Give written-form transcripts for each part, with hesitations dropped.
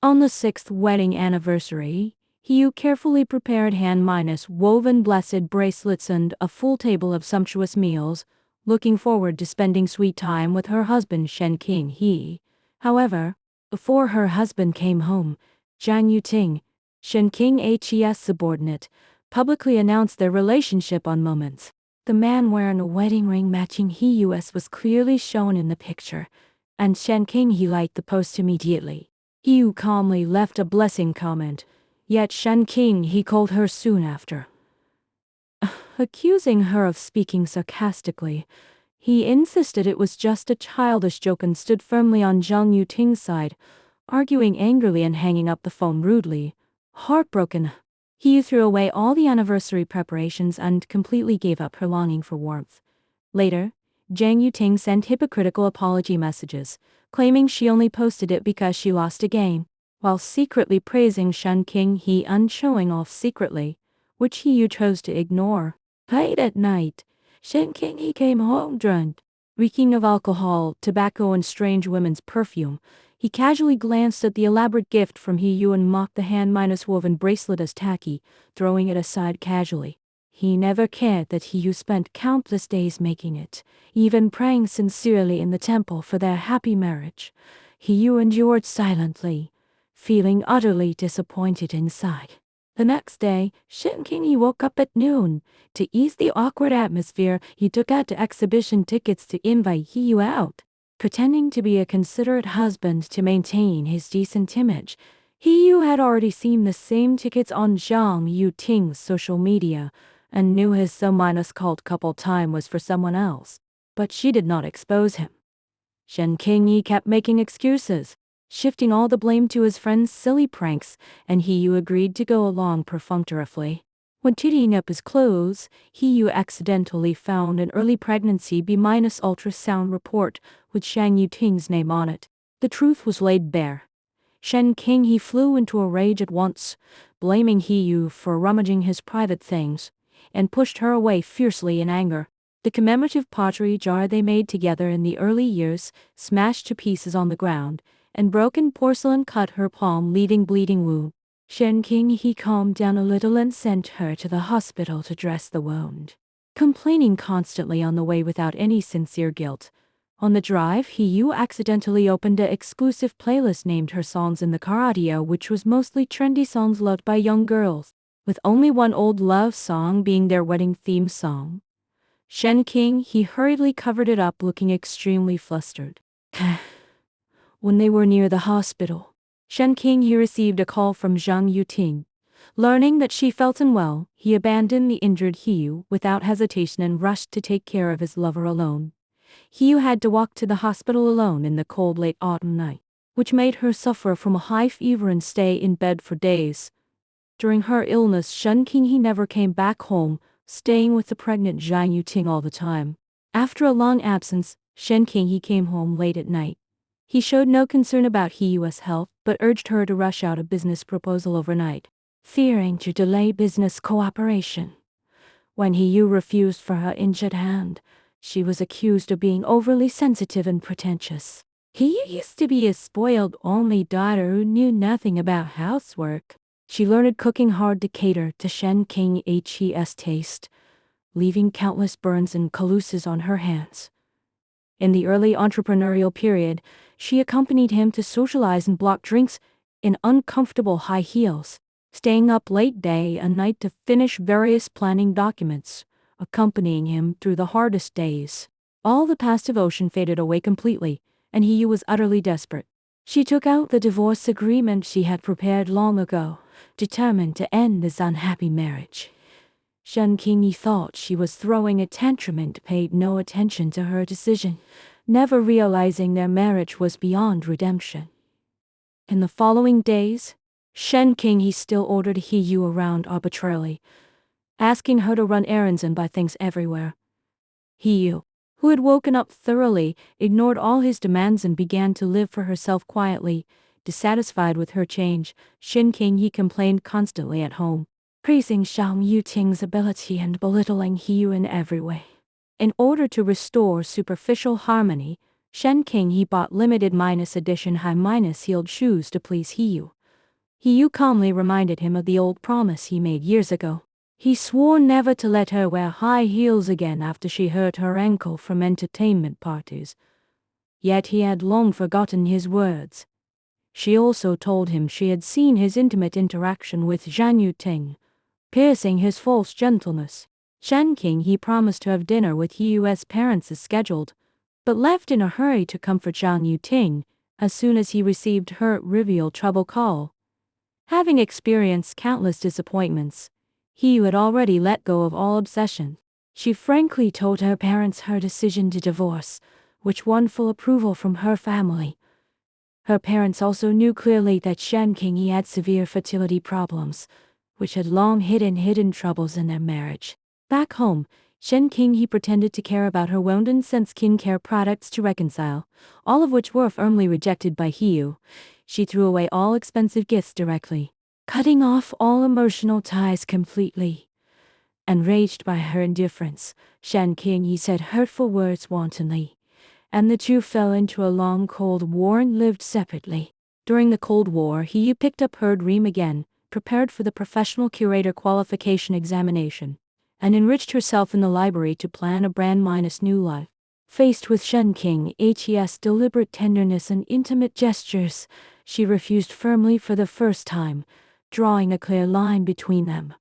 On the sixth wedding anniversary, Hiyu carefully prepared hand-woven blessed bracelets and a full table of sumptuous meals, looking forward to spending sweet time with her husband Shen Qinghe. However, before her husband came home, Zhang Yuting, Shen Qinghe's subordinate, publicly announced their relationship on Moments. The man wearing a wedding ring matching Hiyu's was clearly shown in the picture, and Shen Qinghe liked the post immediately. Hiyu calmly left a blessing comment, yet Shen Qinghe called her soon after, accusing her of speaking sarcastically. He insisted it was just a childish joke and stood firmly on Zhang Yuting's side, arguing angrily and hanging up the phone rudely. Heartbroken, Hiyu threw away all the anniversary preparations and completely gave up her longing for warmth. Later, Zhang Yuting sent hypocritical apology messages, claiming she only posted it because she lost a game, while secretly praising Shen Qinghe and showing off secretly, which Hiyu chose to ignore. Late at night, Shen Qinghe came home drunk, reeking of alcohol, tobacco, and strange women's perfume. He casually glanced at the elaborate gift from Hiyu and mocked the hand-woven bracelet as tacky, throwing it aside casually. He never cared that Hiyu spent countless days making it, even praying sincerely in the temple for their happy marriage. Hiyu endured silently, feeling utterly disappointed inside. The next day, Shen Qinghe woke up at noon. To ease the awkward atmosphere, he took out the exhibition tickets to invite Hiyu out. Pretending to be a considerate husband to maintain his decent image, Hiyu had already seen the same tickets on Zhang Yuting's social media, and knew his so-called couple time was for someone else. But she did not expose him. Shen Qinghe kept making excuses, shifting all the blame to his friend's silly pranks, and Hiyu agreed to go along perfunctorily. When tidying up his clothes, Hiyu accidentally found an early pregnancy B-ultrasound report with Zhang Yuting's name on it. The truth was laid bare. Shen Qinghe flew into a rage at once, blaming Hiyu for rummaging his private things, and pushed her away fiercely in anger. The commemorative pottery jar they made together in the early years smashed to pieces on the ground, and broken porcelain cut her palm, leaving bleeding wound. Shen Qinghe calmed down a little and sent her to the hospital to dress the wound, complaining constantly on the way without any sincere guilt. On the drive, Hiyu accidentally opened an exclusive playlist named her songs in the car audio, which was mostly trendy songs loved by young girls, with only one old love song being their wedding theme song. Shen Qinghe hurriedly covered it up, looking extremely flustered. When they were near the hospital, Shen Qinghe received a call from Zhang Yuting. Learning that she felt unwell, he abandoned the injured Hiyu without hesitation and rushed to take care of his lover alone. Hiyu had to walk to the hospital alone in the cold late autumn night, which made her suffer from a high fever and stay in bed for days. During her illness, Shen Qinghe never came back home, staying with the pregnant Zhang Yuting all the time. After a long absence, Shen Qinghe came home late at night. He showed no concern about Hiyu's health, but urged her to rush out a business proposal overnight, fearing to delay business cooperation. When Hiyu refused for her injured hand, she was accused of being overly sensitive and pretentious. Hiyu used to be a spoiled only daughter who knew nothing about housework. She learned cooking hard to cater to Shen Qinghe's taste, leaving countless burns and calluses on her hands. In the early entrepreneurial period, she accompanied him to socialize and block drinks in uncomfortable high heels, staying up late day and night to finish various planning documents, accompanying him through the hardest days. All the past devotion faded away completely, and Hiyu was utterly desperate. She took out the divorce agreement she had prepared long ago, determined to end this unhappy marriage. Shen Qinghe thought she was throwing a tantrum and paid no attention to her decision, never realizing their marriage was beyond redemption. In the following days, Shen Qinghe still ordered Hiyu around arbitrarily, asking her to run errands and buy things everywhere. Hiyu, who had woken up thoroughly, ignored all his demands and began to live for herself quietly. Dissatisfied with her change, Shen Qinghe complained constantly at home, praising Zhang Yuting's ability and belittling Hiyu in every way. In order to restore superficial harmony, Shen King he bought limited minus edition high minus heeled shoes to please Hiyu. Hiyu calmly reminded him of the old promise he made years ago. He swore never to let her wear high heels again after she hurt her ankle from entertainment parties. Yet he had long forgotten his words. She also told him she had seen his intimate interaction with Zhang Yuting, piercing his false gentleness. Shen King he promised to have dinner with Hiyu's parents as scheduled, but left in a hurry to comfort Zhang Yuting as soon as he received her trivial trouble call. Having experienced countless disappointments, Hiyu had already let go of all obsession. She frankly told her parents her decision to divorce, which won full approval from her family. Her parents also knew clearly that Shen King he had severe fertility problems, which had long hidden troubles in their marriage. Back home, Shen King he pretended to care about her wellness and skincare products to reconcile, all of which were firmly rejected by Hiyu. She threw away all expensive gifts directly, cutting off all emotional ties completely. Enraged by her indifference, Shen King he said hurtful words wantonly, and the two fell into a long Cold War and lived separately. During the Cold War, Hiyu picked up her dream again, prepared for the professional curator qualification examination, and enriched herself in the library to plan a brand minus new life. Faced with Shen King He's deliberate tenderness and intimate gestures, she refused firmly for the first time, drawing a clear line between them.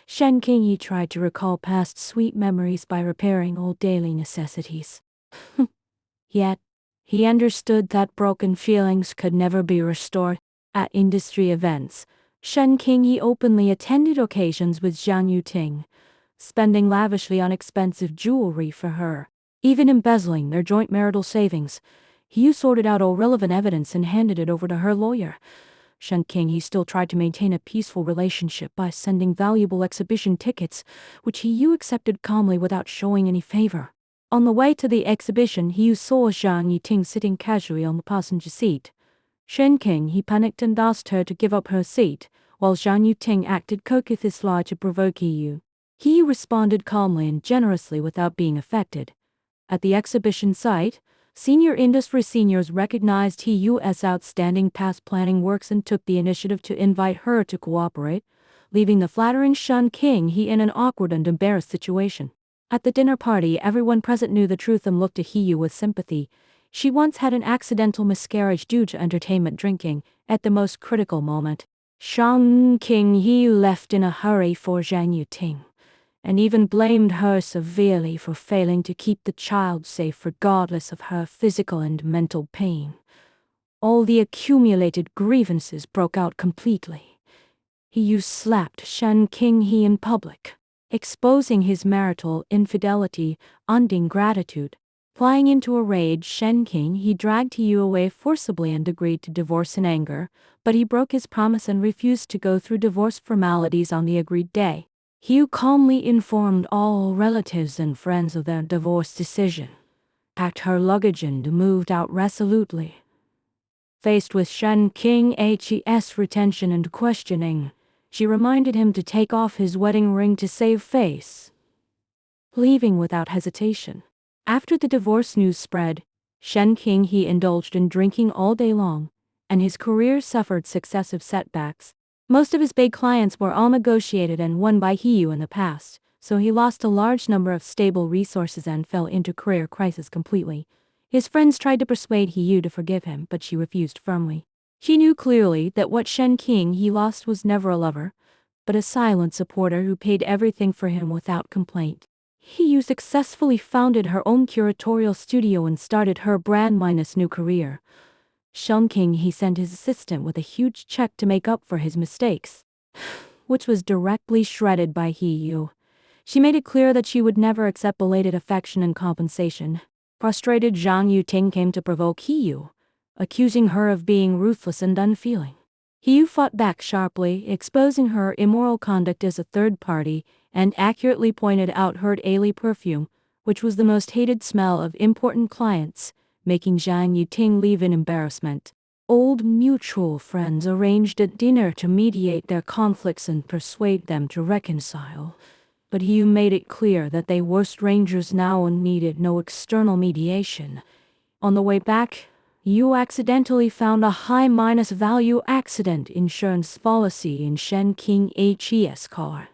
Shen King he tried to recall past sweet memories by repairing old daily necessities. Yet, he understood that broken feelings could never be restored. At industry events, Shen King he openly attended occasions with Zhang Yuting, spending lavishly on expensive jewelry for her, even embezzling their joint marital savings. He sorted out all relevant evidence and handed it over to her lawyer. Shen King he still tried to maintain a peaceful relationship by sending valuable exhibition tickets, which Hiyu accepted calmly without showing any favor. On the way to the exhibition, Hiyu saw Zhang Yuting sitting casually on the passenger seat. Shen King he panicked and asked her to give up her seat, while Zhang Yuting acted coquettously to provoke Hiyu. Hiyu responded calmly and generously without being affected. At the exhibition site, senior industry seniors recognized Hiyu's outstanding past planning works and took the initiative to invite her to cooperate, leaving the flattering Shen King he in an awkward and embarrassed situation. At the dinner party, everyone present knew the truth and looked at Hiyu with sympathy. She once had an accidental miscarriage due to entertainment drinking, at the most critical moment. Shen King Hiyu left in a hurry for Zhang Yuting, and even blamed her severely for failing to keep the child safe regardless of her physical and mental pain. All the accumulated grievances broke out completely. Hiyu slapped Shen King he in public, exposing his marital infidelity and ingratitude. Flying into a rage, Shen King he dragged Hiyu away forcibly and agreed to divorce in anger, but he broke his promise and refused to go through divorce formalities on the agreed day. Hiyu calmly informed all relatives and friends of their divorce decision, packed her luggage and moved out resolutely. Faced with Shen King He's retention and questioning, she reminded him to take off his wedding ring to save face, leaving without hesitation. After the divorce news spread, Shen King he indulged in drinking all day long, and his career suffered successive setbacks. Most of his big clients were all negotiated and won by Hiyu in the past, so he lost a large number of stable resources and fell into career crisis completely. His friends tried to persuade Hiyu to forgive him, but she refused firmly. She knew clearly that what Shen King he lost was never a lover, but a silent supporter who paid everything for him without complaint. Hiyu successfully founded her own curatorial studio and started her brand minus new career. Shen King he sent his assistant with a huge check to make up for his mistakes, which was directly shredded by Hiyu. She made it clear that she would never accept belated affection and compensation. Frustrated, Zhang Yuting came to provoke Hiyu, accusing her of being ruthless and unfeeling. Hiyu fought back sharply, exposing her immoral conduct as a third party, and accurately pointed out her daily perfume, which was the most hated smell of important clients, making Zhang Yuting leave in embarrassment. Old mutual friends arranged a dinner to mediate their conflicts and persuade them to reconcile, but Hiyu made it clear that they were strangers now and needed no external mediation. On the way back, Yu accidentally found a high minus value accident insurance policy in Shen King HE's car.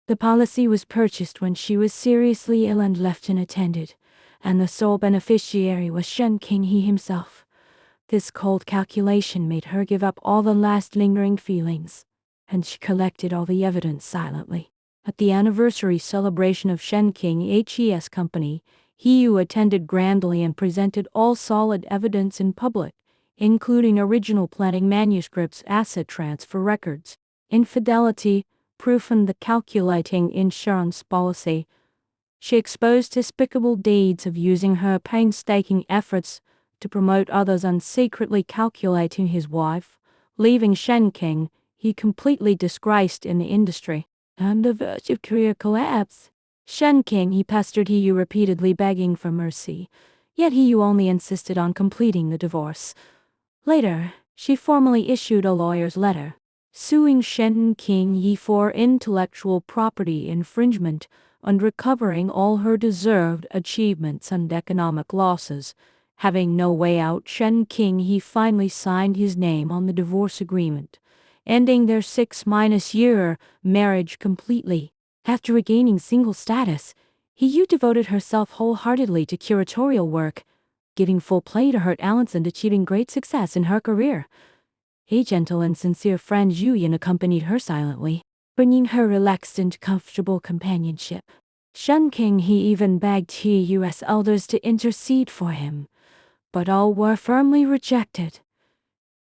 The policy was purchased when she was seriously ill and left unattended, and the sole beneficiary was Shen King he himself. This cold calculation made her give up all the last lingering feelings, and she collected all the evidence silently. At the anniversary celebration of Shen King HE's company, Yu attended grandly and presented all solid evidence in public, including original planning manuscripts, asset transfer records, infidelity, proof and the calculating insurance policy. She exposed despicable deeds of using her painstaking efforts to promote others and secretly calculating his wife, leaving Shen King, he completely disgraced in the industry, on the verge of career collapse. Shen King he pestered Yu repeatedly begging for mercy, yet Yu only insisted on completing the divorce. Later, she formally issued a lawyer's letter, suing Shen King for intellectual property infringement and recovering all her deserved achievements and economic losses. Having no way out, Shen King finally signed his name on the divorce agreement, ending their 6-year marriage completely. After regaining single status, Yu devoted herself wholeheartedly to curatorial work, giving full play to her talents and achieving great success in her career. A gentle and sincere friend Zhu Yin accompanied her silently, bringing her relaxed and comfortable companionship. Shen King even begged Yu's elders to intercede for him, but all were firmly rejected.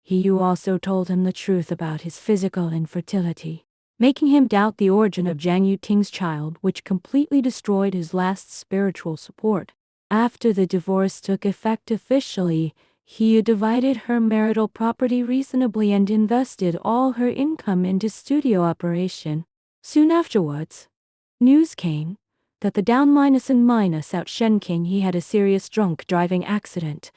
Yu also told him the truth about his physical infertility, making him doubt the origin of Zhang Yuting's child, which completely destroyed his last spiritual support. After the divorce took effect officially, Yu divided her marital property reasonably and invested all her income into studio operation. Soon afterwards, news came that the down-and-out Shen King had a serious drunk driving accident,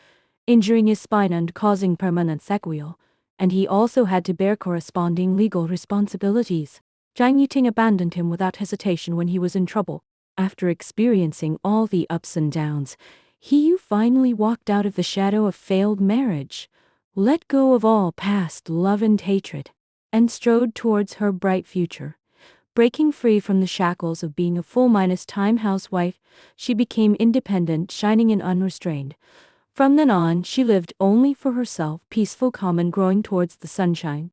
injuring his spine and causing permanent sequelae, and he also had to bear corresponding legal responsibilities. Zhang Yuting abandoned him without hesitation when he was in trouble. After experiencing all the ups and downs, Yu finally walked out of the shadow of failed marriage, let go of all past love and hatred, and strode towards her bright future. Breaking free from the shackles of being a full-time housewife, she became independent, shining and unrestrained. From then on, she lived only for herself, peaceful, calm, and growing towards the sunshine.